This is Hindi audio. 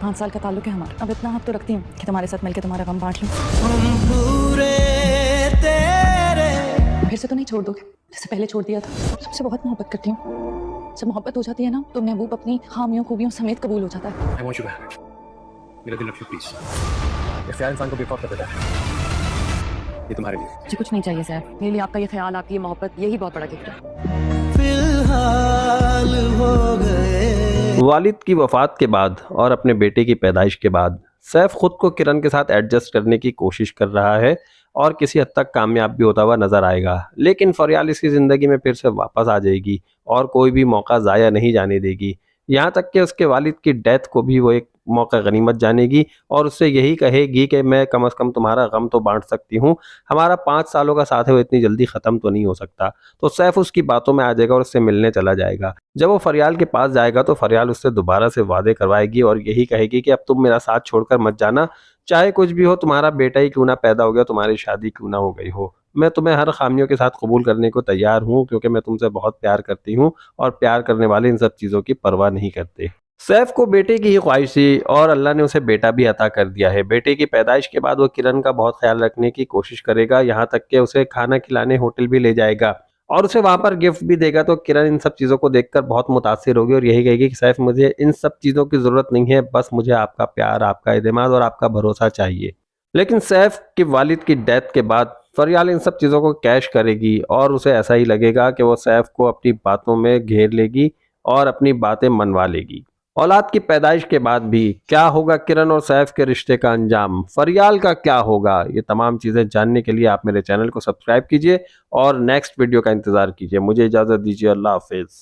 5 साल का ताल्लुक है हमारा। अब इतना हक तो रखती हूँ कि तुम्हारे साथ मिलकर तुम्हारा गम बांट लूं। फिर से तो नहीं छोड़ दोगे जैसे पहले छोड़ दिया था। सबसे बहुत मोहब्बत करती हूँ। जब मोहब्बत हो जाती है ना तो महबूब अपनी खामियों खूबियों समेत कबूल हो जाता है। I want you back. मेरा दिल रखियो प्लीज। ये ख्याल इंसान को बेवकूफ कर देता है। ये तुम्हारे लिए। मुझे कुछ नहीं चाहिए सैफ, मेरे लिए आपका ये ख्याल, आपकी ये मोहब्बत, यही बहुत बड़ा गिफ्ट है। वालिद की वफात के बाद और अपने बेटे की पैदाइश के बाद सैफ खुद को किरण के साथ एडजस्ट करने की कोशिश कर रहा है और किसी हद तक कामयाब भी होता हुआ नजर आएगा। लेकिन फरियाल इसकी ज़िंदगी में फिर से वापस आ जाएगी और कोई भी मौका ज़ाया नहीं जाने देगी। यहाँ तक कि उसके वालिद की डेथ को भी वो एक मौका गनीमत जानेगी और उससे यही कहेगी कि मैं कम से कम तुम्हारा गम तो बांट सकती हूँ, हमारा 5 सालों का साथ है वो इतनी जल्दी ख़त्म तो नहीं हो सकता। तो सैफ उसकी बातों में आ जाएगा और उससे मिलने चला जाएगा। जब वो फरियाल के पास जाएगा तो फरियाल उससे दोबारा से वादे करवाएगी और यही कहेगी कि अब तुम मेरा साथ छोड़कर मत जाना, चाहे कुछ भी हो, तुम्हारा बेटा ही क्यों ना पैदा हो गया, तुम्हारी शादी क्यों ना हो गई हो, मैं तुम्हें हर खामियों के साथ कबूल करने को तैयार हूँ क्योंकि मैं तुमसे बहुत प्यार करती हूँ और प्यार करने वाले इन सब चीज़ों की परवाह नहीं करते। सैफ को बेटे की ही ख्वाहिश थी और अल्लाह ने उसे बेटा भी अता कर दिया है। बेटे की पैदाइश के बाद वो किरण का बहुत ख्याल रखने की कोशिश करेगा, यहाँ तक कि उसे खाना खिलाने होटल भी ले जाएगा और उसे वहां पर गिफ्ट भी देगा। तो किरण इन सब चीज़ों को देखकर बहुत मुतासिर होगी और यही कहेगी कि सैफ मुझे इन सब चीज़ों की ज़रूरत नहीं है, बस मुझे आपका प्यार, आपका एतमाद और आपका भरोसा चाहिए। लेकिन सैफ के वालिद की डेथ के बाद फरियाल इन सब चीज़ों को कैश करेगी और उसे ऐसा ही लगेगा कि वो सैफ को अपनी बातों में घेर लेगी और अपनी बातें मनवा लेगी। औलाद की पैदाइश के बाद भी क्या होगा किरण और सैफ के रिश्ते का अंजाम, फरियाल का क्या होगा, ये तमाम चीज़ें जानने के लिए आप मेरे चैनल को सब्सक्राइब कीजिए और नेक्स्ट वीडियो का इंतज़ार कीजिए। मुझे इजाज़त दीजिए, अल्लाह हाफिज़।